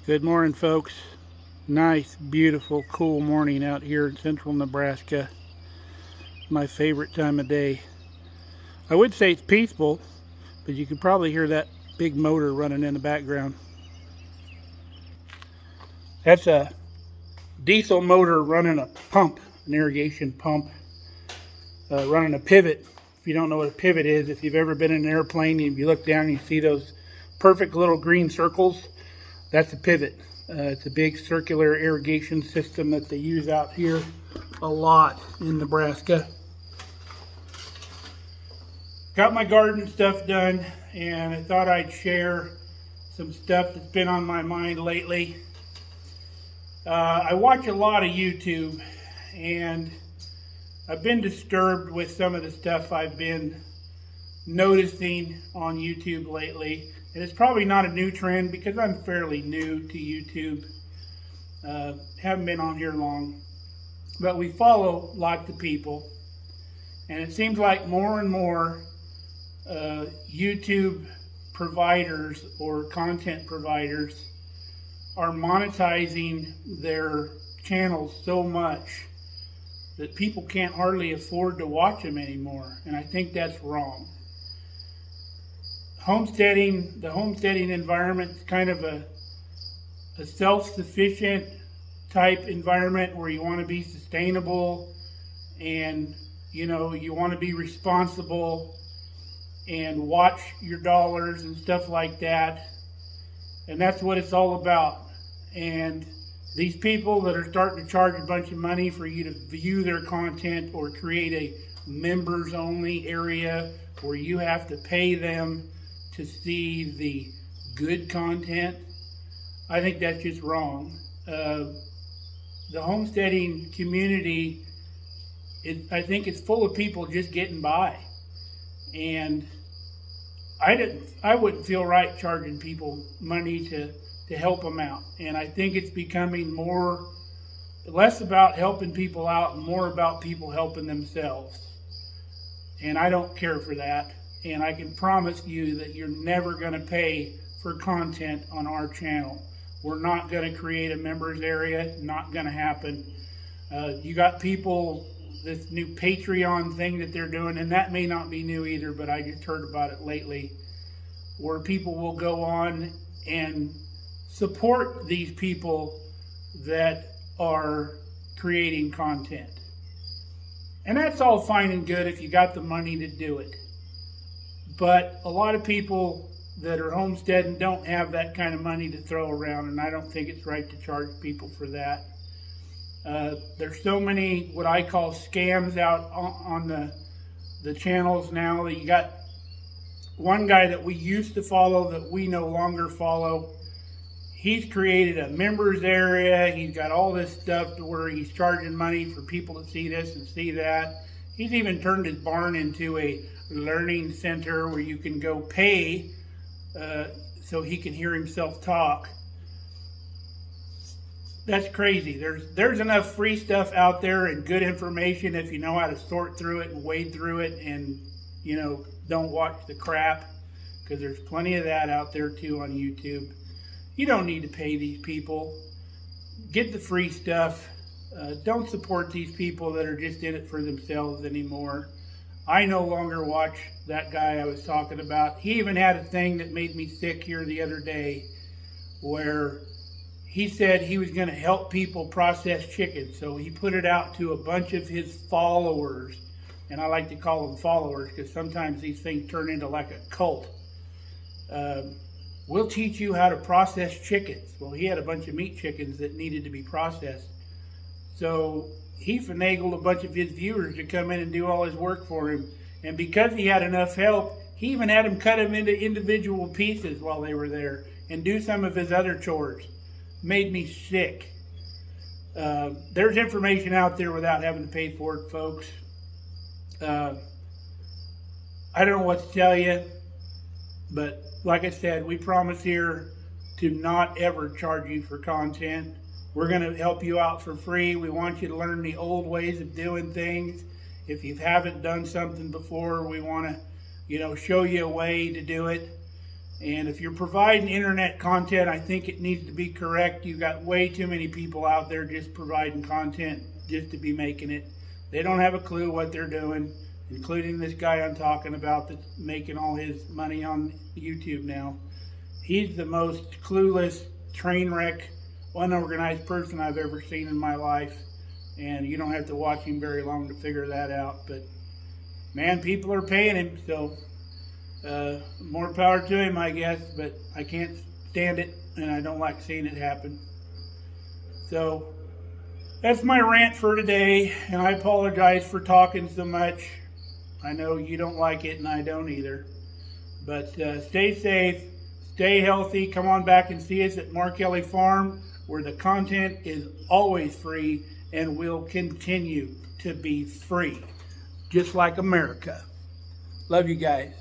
Good morning, folks. Nice, beautiful, cool morning out here in central Nebraska. My favorite time of day. I would say it's peaceful, but you can probably hear that big motor running in the background. That's a diesel motor running a pump, an irrigation pump, running a pivot. If you don't know what a pivot is, if you've ever been in an airplane, if you look down and you see those perfect little green circles, that's a pivot. It's a big circular irrigation system that they use out here a lot in Nebraska. Got my garden stuff done, and I thought I'd share some stuff that's been on my mind lately. I watch a lot of YouTube, and I've been disturbed with some of the stuff I've been noticing on YouTube lately. And it's probably not a new trend because I'm fairly new to YouTube. Haven't been on here long. But we follow lots of people. And it seems like more and more YouTube providers or content providers are monetizing their channels so much that people can't hardly afford to watch them anymore. And I think that's wrong. The homesteading environment is kind of a self-sufficient type environment where you want to be sustainable and you want to be responsible and watch your dollars and stuff like that. And that's what it's all about. And these people that are starting to charge a bunch of money for you to view their content or create a members only area where you have to pay them to see the good content, I think that's just wrong. The homesteading community, I think it's full of people just getting by. And I wouldn't feel right charging people money to help them out. And I think it's becoming less about helping people out and more about people helping themselves. And I don't care for that. And I can promise you that you're never going to pay for content on our channel. We're not going to create a members area. Not going to happen. You got people, this new Patreon thing that they're doing, and that may not be new either, but I just heard about it lately, where people will go on and support these people that are creating content. And that's all fine and good if you got the money to do it. But a lot of people that are homesteading don't have that kind of money to throw around, and I don't think it's right to charge people for that. There's so many what I call scams out on the channels now. That you got one guy that we used to follow that we no longer follow. He's created a members area. He's got all this stuff to where he's charging money for people to see this and see that. He's even turned his barn into a learning center where you can go pay so he can hear himself talk. That's crazy. There's enough free stuff out there and good information if you know how to sort through it and wade through it and don't watch the crap, because there's plenty of that out there too on YouTube. You don't need to pay these people. Get the free stuff. Don't support these people that are just in it for themselves anymore. I no longer watch that guy I was talking about. He even had a thing that made me sick here the other day where he said he was going to help people process chicken. So he put it out to a bunch of his followers. And I like to call them followers because sometimes these things turn into like a cult. We'll teach you how to process chickens. Well, he had a bunch of meat chickens that needed to be processed. So he finagled a bunch of his viewers to come in and do all his work for him. And because he had enough help, he even had them cut them into individual pieces while they were there and do some of his other chores. Made me sick. There's information out there without having to pay for it, folks. I don't know what to tell you, but like I said, we promise here to not ever charge you for content. We're going to help you out for free. We want you to learn the old ways of doing things. If you haven't done something before, we want to, show you a way to do it. And if you're providing internet content, I think it needs to be correct. You've got way too many people out there just providing content just to be making it. They don't have a clue what they're doing, including this guy I'm talking about that's making all his money on YouTube now. He's the most clueless, train wreck, unorganized person I've ever seen in my life. And you don't have to watch him very long to figure that out. But, man, people are paying him, so more power to him, I guess. But I can't stand it, and I don't like seeing it happen. So that's my rant for today, and I apologize for talking so much. I know you don't like it, and I don't either. But stay safe, stay healthy. Come on back and see us at Mark Kelly Farm, where the content is always free and will continue to be free, just like America. Love you guys.